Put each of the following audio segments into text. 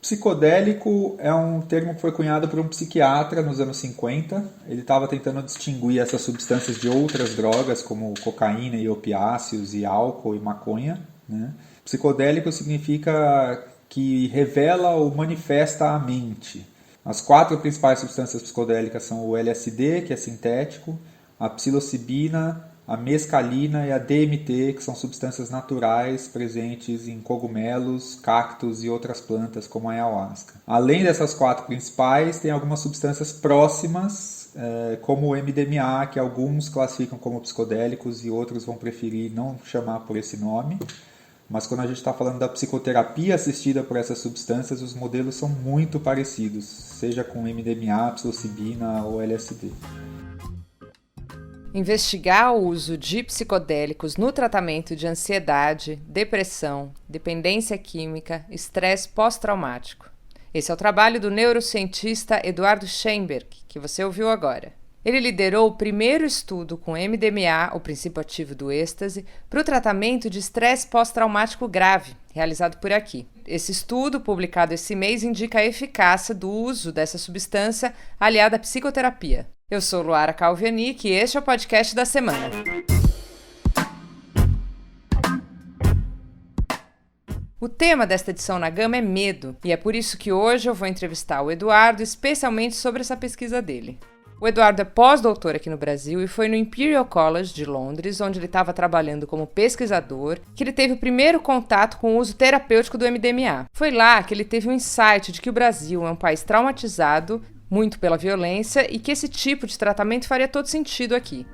Psicodélico é um termo que foi cunhado por um psiquiatra nos anos 50. Ele estava tentando distinguir essas substâncias de outras drogas, como cocaína e opiáceos, e álcool e maconha, né? Psicodélico significa que revela ou manifesta a mente. As 4 principais substâncias psicodélicas são o LSD, que é sintético, a psilocibina, a mescalina e a DMT, que são substâncias naturais presentes em cogumelos, cactos e outras plantas, como a ayahuasca. Além dessas 4 principais, tem algumas substâncias próximas, como o MDMA, que alguns classificam como psicodélicos e outros vão preferir não chamar por esse nome. Mas quando a gente está falando da psicoterapia assistida por essas substâncias, os modelos são muito parecidos, seja com MDMA, psilocibina ou LSD. Investigar o uso de psicodélicos no tratamento de ansiedade, depressão, dependência química, estresse pós-traumático. Esse é o trabalho do neurocientista Eduardo Scheinberg, que você ouviu agora. Ele liderou o primeiro estudo com MDMA, o princípio ativo do êxtase, para o tratamento de estresse pós-traumático grave, realizado por aqui. Esse estudo, publicado esse mês, indica a eficácia do uso dessa substância aliada à psicoterapia. Eu sou Luara Calvianic e este é o podcast da semana. O tema desta edição na Gama é medo, e é por isso que hoje eu vou entrevistar o Eduardo especialmente sobre essa pesquisa dele. O Eduardo é pós-doutor aqui no Brasil e foi no Imperial College de Londres, onde ele estava trabalhando como pesquisador, que ele teve o primeiro contato com o uso terapêutico do MDMA. Foi lá que ele teve um insight de que o Brasil é um país traumatizado, muito pela violência, e que esse tipo de tratamento faria todo sentido aqui.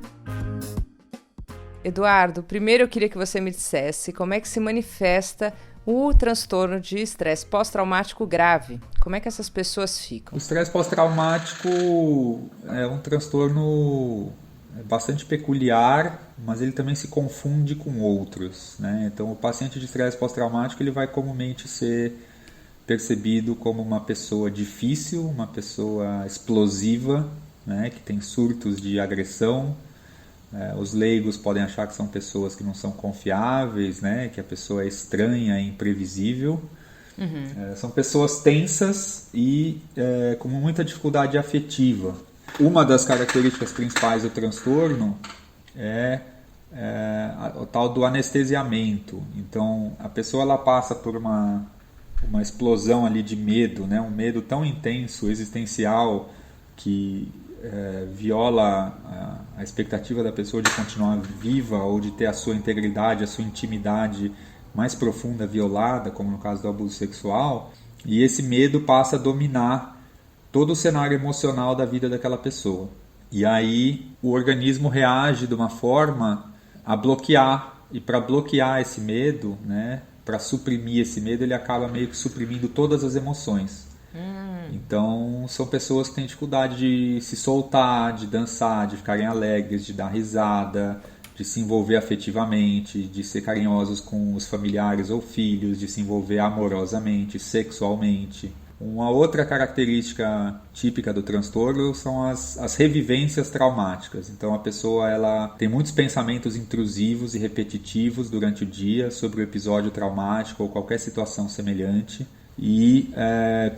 Eduardo, primeiro eu queria que você me dissesse como é que se manifesta o transtorno de estresse pós-traumático grave. Como é que essas pessoas ficam? O estresse pós-traumático é um transtorno bastante peculiar, mas ele também se confunde com outros, né? Então, o paciente de estresse pós-traumático ele vai comumente ser percebido como uma pessoa difícil, uma pessoa explosiva, né? Que tem surtos de agressão. Os leigos podem achar que são pessoas que não são confiáveis, né? Que a pessoa é estranha e imprevisível. São pessoas tensas e com muita dificuldade afetiva. Uma das características principais do transtorno é o tal do anestesiamento. Então, a pessoa ela passa por uma explosão ali de medo, né? Um medo tão intenso, existencial, que viola a expectativa da pessoa de continuar viva ou de ter a sua integridade, a sua intimidade mais profunda violada, como no caso do abuso sexual, e esse medo passa a dominar todo o cenário emocional da vida daquela pessoa. E aí o organismo reage de uma forma a bloquear, e para bloquear esse medo, né, para suprimir esse medo, ele acaba meio que suprimindo todas as emoções. Então são pessoas que têm dificuldade de se soltar, de dançar, de ficarem alegres, de dar risada, de se envolver afetivamente, de ser carinhosos com os familiares ou filhos, de se envolver amorosamente, sexualmente. Uma outra característica típica do transtorno são as revivências traumáticas. Então a pessoa ela tem muitos pensamentos intrusivos e repetitivos durante o dia sobre o episódio traumático ou qualquer situação semelhante. E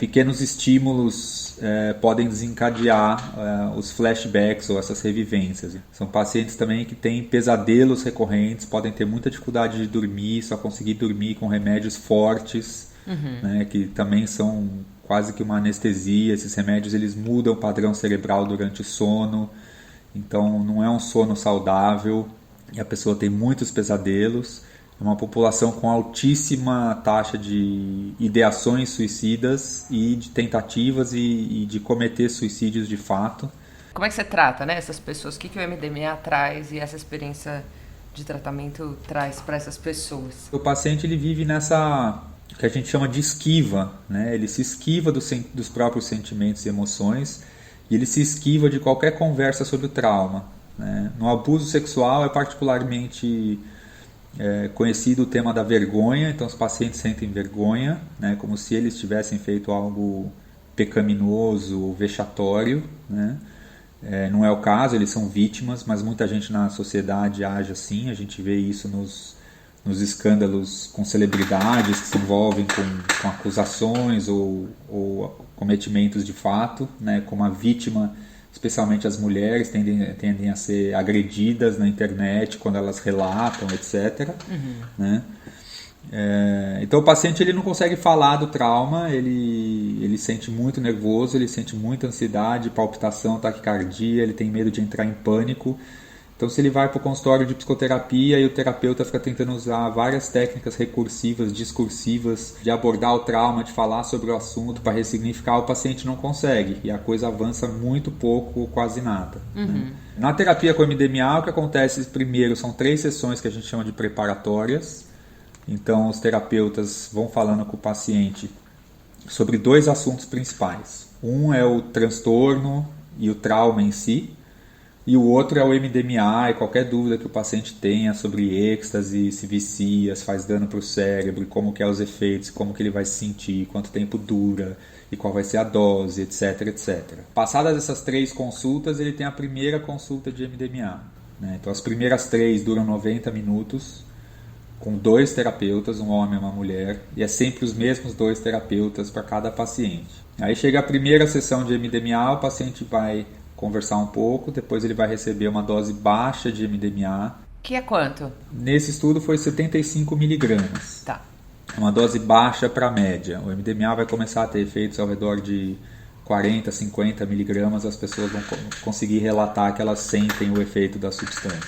pequenos estímulos podem desencadear os flashbacks ou essas revivências. São pacientes também que têm pesadelos recorrentes, podem ter muita dificuldade de dormir, só conseguir dormir com remédios fortes, né, que também são quase que uma anestesia. Esses remédios eles mudam o padrão cerebral durante o sono, então não é um sono saudável e a pessoa tem muitos pesadelos. É uma população com altíssima taxa de ideações suicidas e de tentativas e de cometer suicídios de fato. Como é que você trata, né, essas pessoas? O que o MDMA traz e essa experiência de tratamento traz para essas pessoas? O paciente ele vive nessa que a gente chama de esquiva, né? Ele se esquiva dos próprios sentimentos e emoções e ele se esquiva de qualquer conversa sobre o trauma, né? No abuso sexual é particularmente conhecido o tema da vergonha. Então os pacientes sentem vergonha, né? Como se eles tivessem feito algo pecaminoso, vexatório, né? Não é o caso, eles são vítimas, mas muita gente na sociedade age assim. A gente vê isso nos escândalos com celebridades que se envolvem com acusações ou cometimentos de fato, né? Como a vítima, especialmente as mulheres, tendem a ser agredidas na internet quando elas relatam, etc. Né? Então o paciente ele não consegue falar do trauma, ele sente muito nervoso, ele sente muita ansiedade, palpitação, taquicardia, ele tem medo de entrar em pânico. Então se ele vai para o consultório de psicoterapia e o terapeuta fica tentando usar várias técnicas recursivas, discursivas, de abordar o trauma, de falar sobre o assunto para ressignificar, o paciente não consegue e a coisa avança muito pouco ou quase nada. Né? Na terapia com MDMA o que acontece primeiro são 3 sessões que a gente chama de preparatórias. Então os terapeutas vão falando com o paciente sobre 2 assuntos principais. Um é o transtorno e o trauma em si, e o outro é o MDMA e qualquer dúvida que o paciente tenha sobre êxtase, se vicia, se faz dano para o cérebro, como que é os efeitos, como que ele vai se sentir, quanto tempo dura e qual vai ser a dose, etc, etc. Passadas essas 3 consultas, ele tem a primeira consulta de MDMA. Né? Então as primeiras 3 duram 90 minutos, com 2 terapeutas, um homem e uma mulher, e é sempre os mesmos 2 terapeutas para cada paciente. Aí chega a primeira sessão de MDMA, o paciente vai conversar um pouco, depois ele vai receber uma dose baixa de MDMA. Que é quanto? Nesse estudo foi 75 miligramas. Tá. Uma dose baixa para média. O MDMA vai começar a ter efeitos ao redor de 40, 50 miligramas, as pessoas vão conseguir relatar que elas sentem o efeito da substância.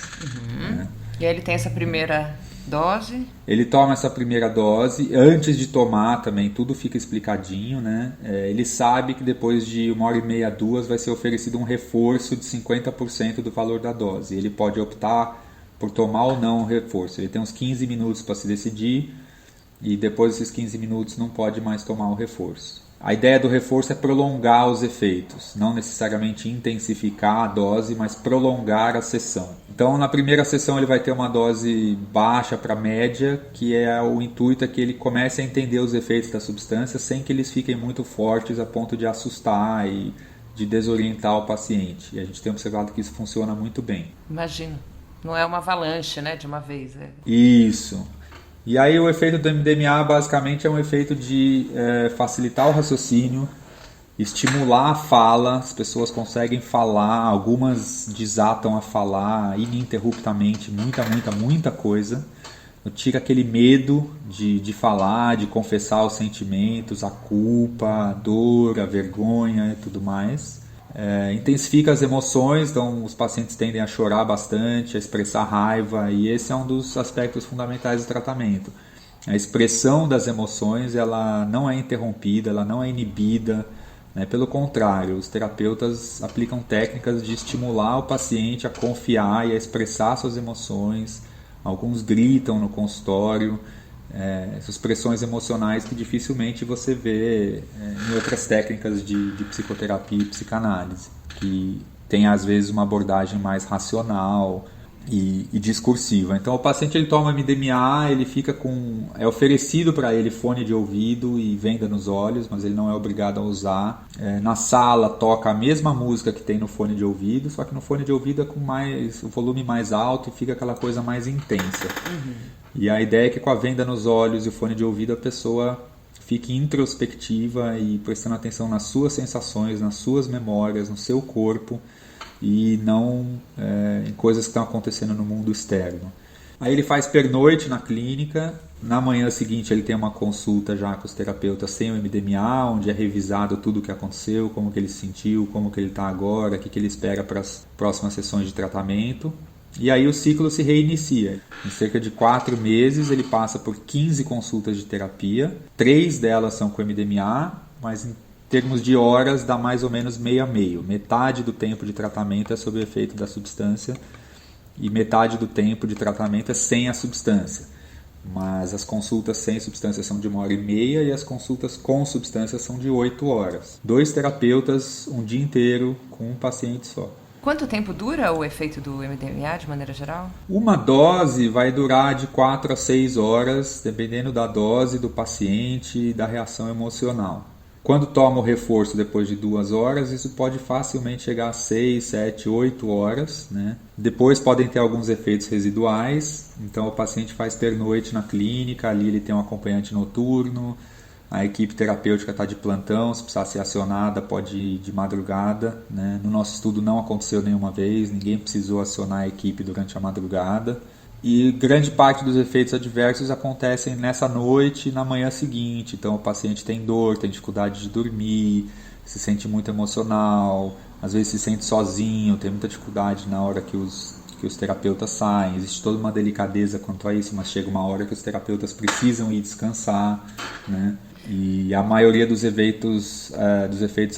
Né? E aí ele tem essa primeira dose? Ele toma essa primeira dose, antes de tomar também tudo fica explicadinho, né? Ele sabe que depois de 1h30, 2 vai ser oferecido um reforço de 50% do valor da dose. Ele pode optar por tomar ou não o reforço. Ele tem uns 15 minutos para se decidir e depois desses 15 minutos não pode mais tomar o reforço. A ideia do reforço é prolongar os efeitos, não necessariamente intensificar a dose, mas prolongar a sessão. Então, na primeira sessão ele vai ter uma dose baixa para média, que é o intuito é que ele comece a entender os efeitos da substância sem que eles fiquem muito fortes a ponto de assustar e de desorientar o paciente. E a gente tem observado que isso funciona muito bem. Imagino. Não é uma avalanche, né, de uma vez. Isso. E aí o efeito do MDMA basicamente é um efeito de facilitar o raciocínio, estimular a fala, as pessoas conseguem falar, algumas desatam a falar ininterruptamente, muita coisa. Tira aquele medo de falar, de confessar os sentimentos, a culpa, a dor, a vergonha e tudo mais. Intensifica as emoções, então os pacientes tendem a chorar bastante, a expressar raiva, e esse é um dos aspectos fundamentais do tratamento. A expressão das emoções ela não é interrompida, ela não é inibida, né? Pelo contrário, os terapeutas aplicam técnicas de estimular o paciente a confiar e a expressar suas emoções. Alguns gritam no consultório, essas expressões emocionais que dificilmente você vê em outras técnicas de psicoterapia e psicanálise, que tem às vezes uma abordagem mais racional e discursiva. Então o paciente ele toma MDMA, ele fica é oferecido para ele fone de ouvido e venda nos olhos, mas ele não é obrigado a usar. Na sala toca a mesma música que tem no fone de ouvido, só que no fone de ouvido é com o volume mais alto e fica aquela coisa mais intensa. E a ideia é que com a venda nos olhos e o fone de ouvido a pessoa fique introspectiva e prestando atenção nas suas sensações, nas suas memórias, no seu corpo e não em coisas que estão acontecendo no mundo externo. Aí ele faz pernoite na clínica, na manhã seguinte ele tem uma consulta já com os terapeutas sem o MDMA, onde é revisado tudo o que aconteceu, como que ele se sentiu, como que ele está agora, o que ele espera para as próximas sessões de tratamento. E aí o ciclo se reinicia. Em cerca de 4 meses ele passa por 15 consultas de terapia, 3 delas são com MDMA, mas em termos de horas dá mais ou menos meio a meio. Metade do tempo de tratamento é sob o efeito da substância e metade do tempo de tratamento é sem a substância. Mas as consultas sem substância são de 1h30 e as consultas com substância são de 8 horas. 2 terapeutas, um dia inteiro, com um paciente só. Quanto tempo dura o efeito do MDMA de maneira geral? Uma dose vai durar de 4 a 6 horas, dependendo da dose do paciente e da reação emocional. Quando toma o reforço depois de 2 horas, isso pode facilmente chegar a 6, 7, 8 horas, né? Depois podem ter alguns efeitos residuais, então o paciente faz pernoite na clínica, ali ele tem um acompanhante noturno, a equipe terapêutica está de plantão, se precisar ser acionada pode ir de madrugada, né? No nosso estudo não aconteceu nenhuma vez, ninguém precisou acionar a equipe durante a madrugada. E grande parte dos efeitos adversos acontecem nessa noite e na manhã seguinte. Então o paciente tem dor, tem dificuldade de dormir, se sente muito emocional, às vezes se sente sozinho, tem muita dificuldade na hora que os terapeutas saem. Existe toda uma delicadeza quanto a isso, mas chega uma hora que os terapeutas precisam ir descansar, né? E a maioria dos efeitos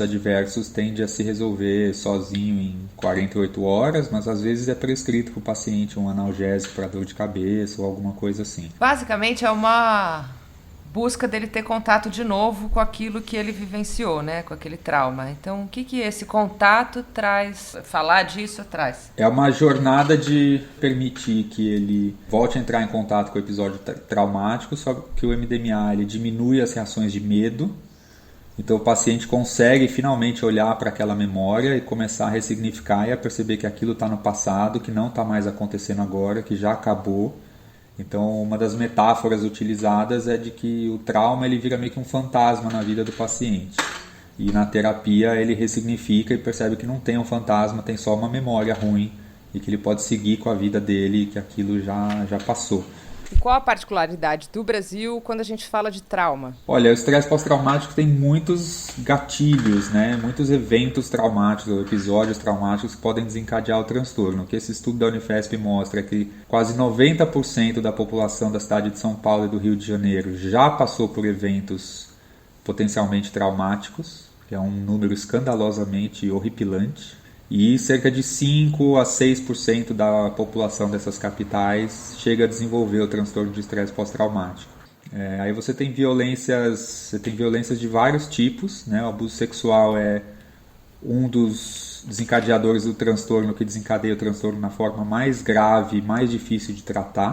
adversos tende a se resolver sozinho em 48 horas, mas às vezes é prescrito para o paciente um analgésico para dor de cabeça ou alguma coisa assim. Basicamente é uma busca dele ter contato de novo com aquilo que ele vivenciou, né? Com aquele trauma. Então, o que esse contato traz? Falar disso traz? É uma jornada de permitir que ele volte a entrar em contato com o episódio traumático, só que o MDMA ele diminui as reações de medo. Então, o paciente consegue finalmente olhar para aquela memória e começar a ressignificar e a perceber que aquilo está no passado, que não está mais acontecendo agora, que já acabou. Então, uma das metáforas utilizadas é de que o trauma ele vira meio que um fantasma na vida do paciente. E na terapia ele ressignifica e percebe que não tem um fantasma, tem só uma memória ruim e que ele pode seguir com a vida dele e que aquilo já passou. E qual a particularidade do Brasil quando a gente fala de trauma? Olha, o estresse pós-traumático tem muitos gatilhos, né? Muitos eventos traumáticos ou episódios traumáticos que podem desencadear o transtorno. O que esse estudo da Unifesp mostra é que quase 90% da população da cidade de São Paulo e do Rio de Janeiro já passou por eventos potencialmente traumáticos, que é um número escandalosamente horripilante. E cerca de 5 a 6% da população dessas capitais chega a desenvolver o transtorno de estresse pós-traumático. Aí você tem violências de vários tipos, né? O abuso sexual é um dos desencadeadores do transtorno que desencadeia o transtorno na forma mais grave, mais difícil de tratar.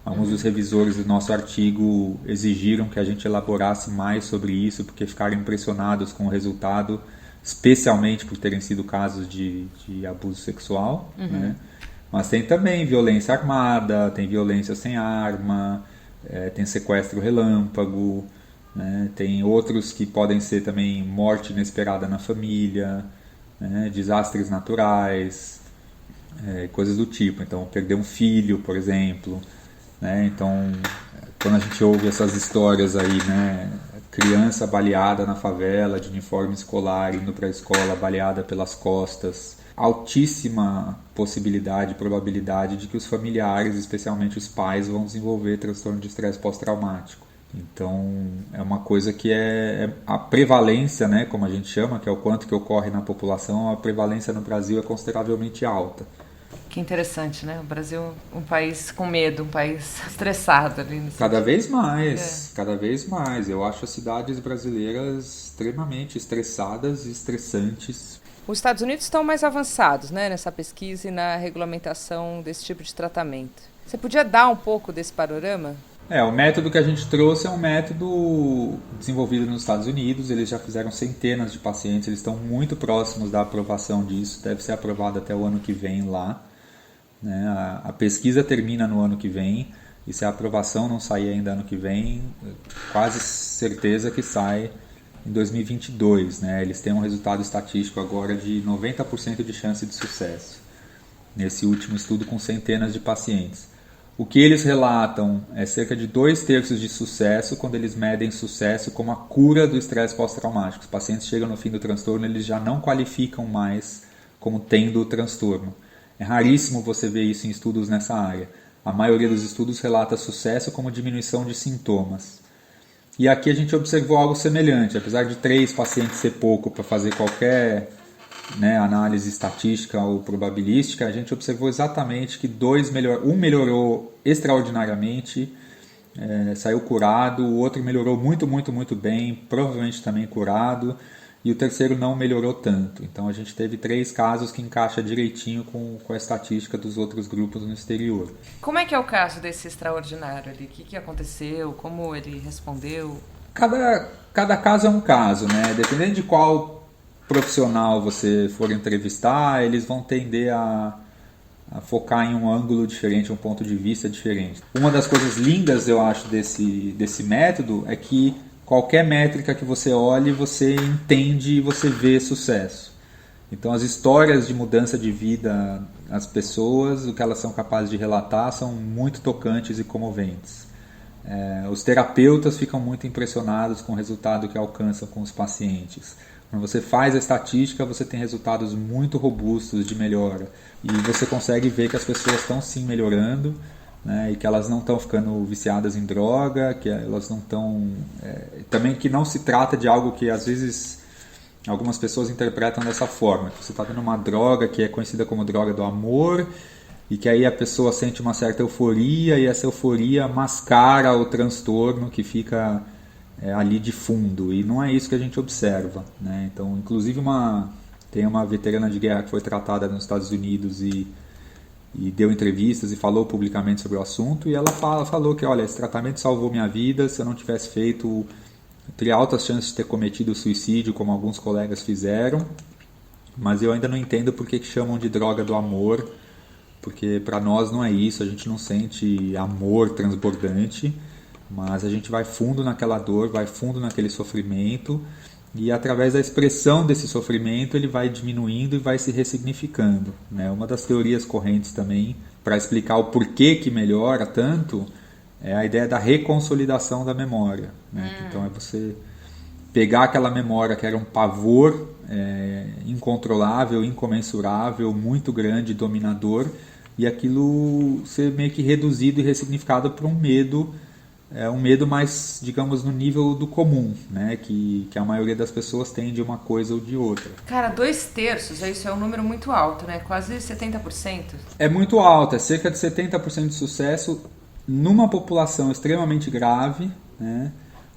Alguns dos revisores do nosso artigo exigiram que a gente elaborasse mais sobre isso, porque ficaram impressionados com o resultado, especialmente por terem sido casos de abuso sexual, né? Mas tem também violência armada, tem violência sem arma, tem sequestro relâmpago, né? Tem outros que podem ser também morte inesperada na família, né? Desastres naturais, coisas do tipo. Então, perder um filho, por exemplo, né? Então, quando a gente ouve essas histórias aí, né? Criança baleada na favela, de uniforme escolar, indo para a escola, baleada pelas costas. Altíssima probabilidade de que os familiares, especialmente os pais, vão desenvolver transtorno de estresse pós-traumático. Então, é uma coisa que é a prevalência, né, como a gente chama, que é o quanto que ocorre na população, a prevalência no Brasil é consideravelmente alta. Que interessante, né? O Brasil um país com medo, um país estressado ali. Cada vez mais. Eu acho as cidades brasileiras extremamente estressadas e estressantes. Os Estados Unidos estão mais avançados, né, nessa pesquisa e na regulamentação desse tipo de tratamento. Você podia dar um pouco desse panorama? O método que a gente trouxe é um método desenvolvido nos Estados Unidos. Eles já fizeram centenas de pacientes, eles estão muito próximos da aprovação disso. Deve ser aprovado até o ano que vem lá. Né? A pesquisa termina no ano que vem, e se a aprovação não sair ainda ano que vem, quase certeza que sai em 2022. Né? Eles têm um resultado estatístico agora de 90% de chance de sucesso, nesse último estudo com centenas de pacientes. O que eles relatam é cerca de 2/3 de sucesso quando eles medem sucesso como a cura do estresse pós-traumático. Os pacientes chegam no fim do transtorno, eles já não qualificam mais como tendo o transtorno. É raríssimo você ver isso em estudos nessa área. A maioria dos estudos relata sucesso como diminuição de sintomas. E aqui a gente observou algo semelhante. Apesar de 3 pacientes ser pouco para fazer qualquer, né, análise estatística ou probabilística, a gente observou exatamente que um melhorou extraordinariamente, saiu curado, o outro melhorou muito, muito, muito bem, provavelmente também curado, e o terceiro não melhorou tanto. Então a gente teve 3 casos que encaixa direitinho com a estatística dos outros grupos no exterior. Como é que é o caso desse extraordinário ali? O que aconteceu? Como ele respondeu? Cada caso é um caso, né? Dependendo de qual profissional você for entrevistar, eles vão tender a focar em um ângulo diferente, um ponto de vista diferente. Uma das coisas lindas, eu acho, desse método é que qualquer métrica que você olhe, você entende e você vê sucesso. Então, as histórias de mudança de vida, as pessoas, o que elas são capazes de relatar, são muito tocantes e comoventes. Os terapeutas ficam muito impressionados com o resultado que alcançam com os pacientes. Quando você faz a estatística, você tem resultados muito robustos de melhora. E você consegue ver que as pessoas estão sim melhorando, né, e que elas não estão ficando viciadas em droga, que elas não estão... também que não se trata de algo que às vezes algumas pessoas interpretam dessa forma. Você está dando uma droga que é conhecida como droga do amor, e que aí a pessoa sente uma certa euforia, e essa euforia mascara o transtorno que fica ali de fundo, e não é isso que a gente observa, né? Então, inclusive tem uma veterana de guerra que foi tratada nos Estados Unidos e deu entrevistas e falou publicamente sobre o assunto, e ela falou que, olha, esse tratamento salvou minha vida, se eu não tivesse feito, eu teria altas chances de ter cometido suicídio, como alguns colegas fizeram, mas eu ainda não entendo por que chamam de droga do amor, porque para nós não é isso, a gente não sente amor transbordante, mas a gente vai fundo naquela dor, vai fundo naquele sofrimento, e através da expressão desse sofrimento ele vai diminuindo e vai se ressignificando, né? Uma das teorias correntes também, para explicar o porquê que melhora tanto, é a ideia da reconsolidação da memória, né? Então é você pegar aquela memória que era um pavor incontrolável, incomensurável, muito grande, dominador, e aquilo ser meio que reduzido e ressignificado para um medo mais, digamos, no nível do comum, né? Que a maioria das pessoas tem de uma coisa ou de outra. Cara, 2/3, isso é um número muito alto, né? Quase 70%. É muito alto, é cerca de 70% de sucesso numa população extremamente grave, né?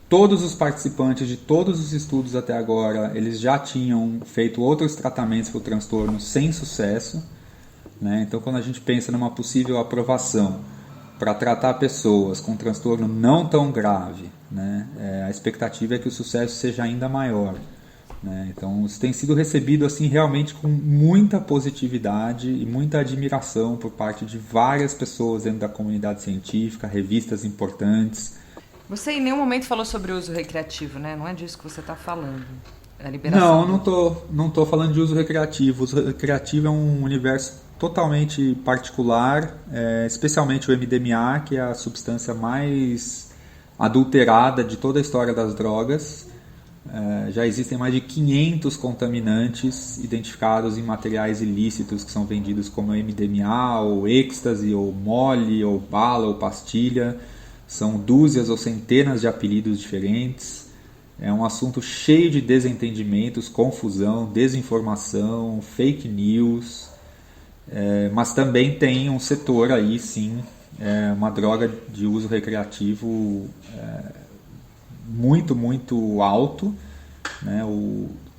Todos os participantes de todos os estudos até agora, eles já tinham feito outros tratamentos para o transtorno sem sucesso, né? Então, quando a gente pensa numa possível aprovação para tratar pessoas com transtorno não tão grave, né, a expectativa é que o sucesso seja ainda maior, né? Então, isso tem sido recebido assim realmente com muita positividade e muita admiração por parte de várias pessoas dentro da comunidade científica, revistas importantes. Você em nenhum momento falou sobre o uso recreativo, né? Não é disso que você está falando. A liberação. Não tô falando de uso recreativo. O uso recreativo é um universo totalmente particular, especialmente o MDMA, que é a substância mais adulterada de toda a história das drogas. Já existem mais de 500 contaminantes identificados em materiais ilícitos que são vendidos como MDMA, ou êxtase, ou mole, ou bala, ou pastilha. São dúzias ou centenas de apelidos diferentes. É um assunto cheio de desentendimentos, confusão, desinformação, fake news. Mas também tem um setor aí, sim, uma droga de uso recreativo muito, muito alto, né?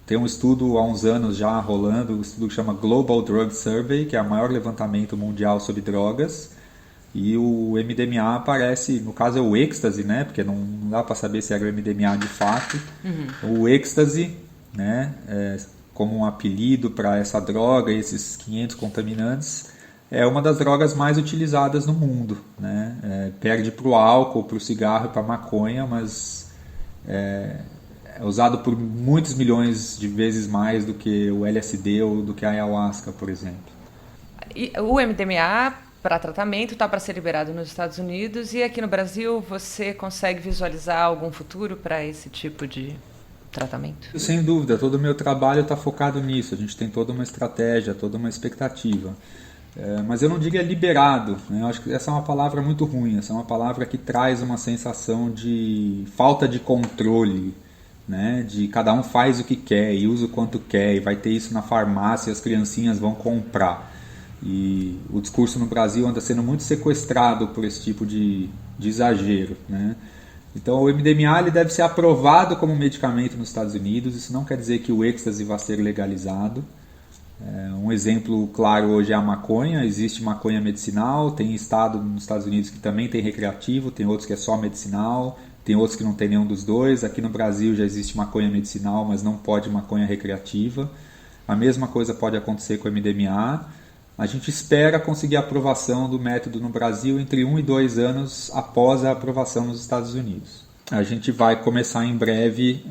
Tem um estudo há uns anos já rolando, um estudo que chama Global Drug Survey, que é o maior levantamento mundial sobre drogas, e o MDMA aparece, no caso é o êxtase, né? Porque não dá para saber se era o MDMA de fato. O êxtase, né? Como um apelido para essa droga, esses 500 contaminantes, é uma das drogas mais utilizadas no mundo, né? Perde para o álcool, para o cigarro e para a maconha, mas é usado por muitos milhões de vezes mais do que o LSD ou do que a ayahuasca, por exemplo. E o MDMA para tratamento está para ser liberado nos Estados Unidos, e aqui no Brasil você consegue visualizar algum futuro para esse tipo de tratamento? Sem dúvida, todo o meu trabalho está focado nisso. A gente tem toda uma estratégia, toda uma expectativa. Mas eu não diria liberado, né? Eu acho que essa é uma palavra muito ruim. Essa é uma palavra que traz uma sensação de falta de controle, né? De cada um faz o que quer e usa o quanto quer, e vai ter isso na farmácia e as criancinhas vão comprar. E o discurso no Brasil anda sendo muito sequestrado por esse tipo de exagero, né? Então o MDMA ele deve ser aprovado como medicamento nos Estados Unidos. Isso não quer dizer que o êxtase vai ser legalizado. Um exemplo claro hoje é a maconha. Existe maconha medicinal, tem estado nos Estados Unidos que também tem recreativo, tem outros que é só medicinal. tem outros que não tem nenhum dos dois. Aqui no Brasil já existe maconha medicinal, mas não pode maconha recreativa. A mesma coisa pode acontecer com o MDMA. A gente espera conseguir a aprovação do método no Brasil entre 1 e 2 anos após a aprovação nos Estados Unidos. A gente vai começar em breve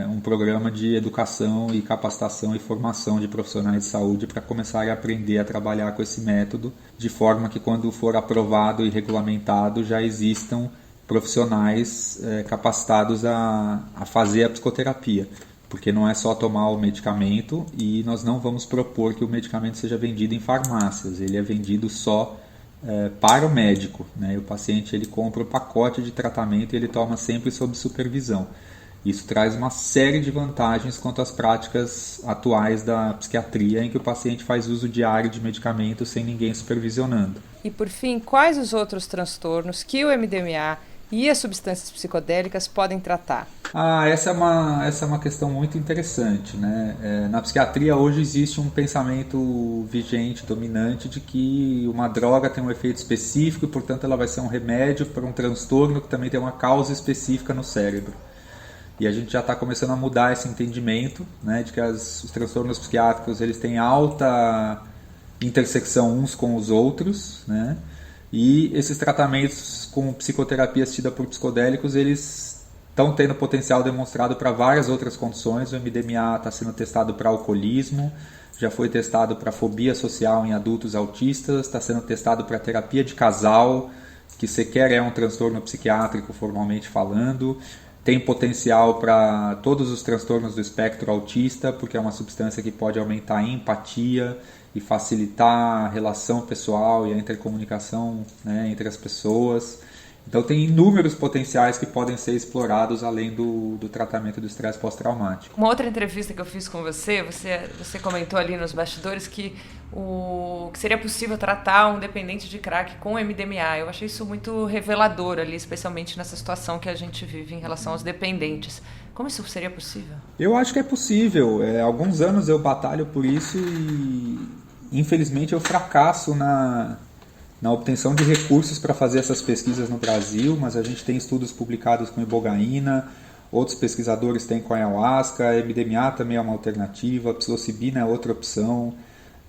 um programa de educação e capacitação e formação de profissionais de saúde para começar a aprender a trabalhar com esse método, de forma que quando for aprovado e regulamentado já existam profissionais capacitados a fazer a psicoterapia. Porque não é só tomar o medicamento e nós não vamos propor que o medicamento seja vendido em farmácias. Ele é vendido só para o médico, né? E o paciente ele compra o pacote de tratamento e ele toma sempre sob supervisão. Isso traz uma série de vantagens quanto às práticas atuais da psiquiatria, em que o paciente faz uso diário de medicamentos sem ninguém supervisionando. E por fim, quais os outros transtornos que o MDMA e as substâncias psicodélicas podem tratar? Essa é uma questão muito interessante, né? Na psiquiatria hoje existe um pensamento vigente, dominante, de que uma droga tem um efeito específico e, portanto, ela vai ser um remédio para um transtorno que também tem uma causa específica no cérebro. E a gente já está começando a mudar esse entendimento, né, de que os transtornos psiquiátricos eles têm alta intersecção uns com os outros, né? E esses tratamentos com psicoterapia assistida por psicodélicos, eles estão tendo potencial demonstrado para várias outras condições. O MDMA está sendo testado para alcoolismo, já foi testado para fobia social em adultos autistas, está sendo testado para terapia de casal, que sequer é um transtorno psiquiátrico formalmente falando. Tem potencial para todos os transtornos do espectro autista, porque é uma substância que pode aumentar a empatia e facilitar a relação pessoal e a intercomunicação, né, entre as pessoas. Então tem inúmeros potenciais que podem ser explorados além do tratamento do estresse pós-traumático. Uma outra entrevista que eu fiz com você comentou ali nos bastidores que seria possível tratar um dependente de crack com MDMA. Eu achei isso muito revelador ali, especialmente nessa situação que a gente vive em relação aos dependentes. Como isso seria possível? Eu acho que é possível. Há alguns anos eu batalho por isso e infelizmente eu fracasso na obtenção de recursos para fazer essas pesquisas no Brasil, mas a gente tem estudos publicados com ibogaína, outros pesquisadores têm com ayahuasca, MDMA também é uma alternativa, a psilocibina é outra opção.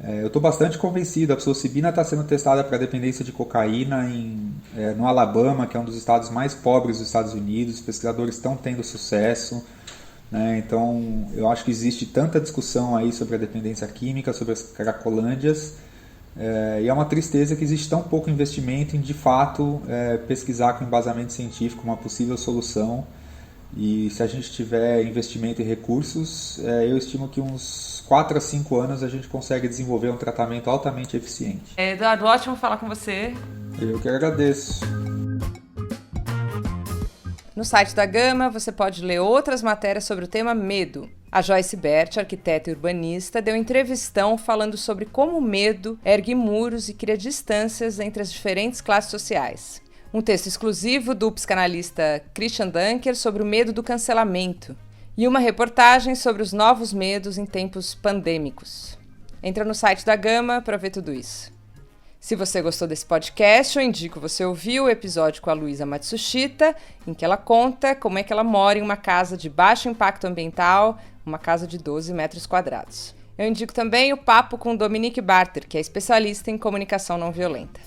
Eu estou bastante convencido, a psilocibina está sendo testada para dependência de cocaína no Alabama, que é um dos estados mais pobres dos Estados Unidos, os pesquisadores estão tendo sucesso, né? Então eu acho que existe tanta discussão aí sobre a dependência química, sobre as cracolândias, e é uma tristeza que existe tão pouco investimento em, de fato, pesquisar com embasamento científico uma possível solução. E se a gente tiver investimento e recursos, eu estimo que uns 4 a 5 anos a gente consegue desenvolver um tratamento altamente eficiente. Eduardo, ótimo falar com você. Eu que agradeço. No site da Gama, você pode ler outras matérias sobre o tema medo. A Joyce Bert, arquiteta e urbanista, deu entrevistão falando sobre como o medo ergue muros e cria distâncias entre as diferentes classes sociais. Um texto exclusivo do psicanalista Christian Dunker sobre o medo do cancelamento. E uma reportagem sobre os novos medos em tempos pandêmicos. Entra no site da Gama para ver tudo isso. Se você gostou desse podcast, eu indico você ouvir o episódio com a Luísa Matsushita, em que ela conta como é que ela mora em uma casa de baixo impacto ambiental, uma casa de 12 metros quadrados. Eu indico também o papo com Dominique Barter, que é especialista em comunicação não violenta.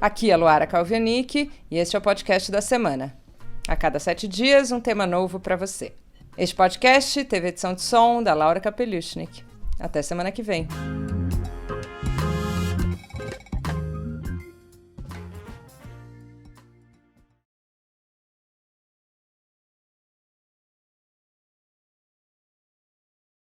Aqui é a Luara Calvianic e este é o podcast da semana. A cada 7 dias, um tema novo para você. Este podcast teve edição de som da Laura Kapeliushnik. Até semana que vem.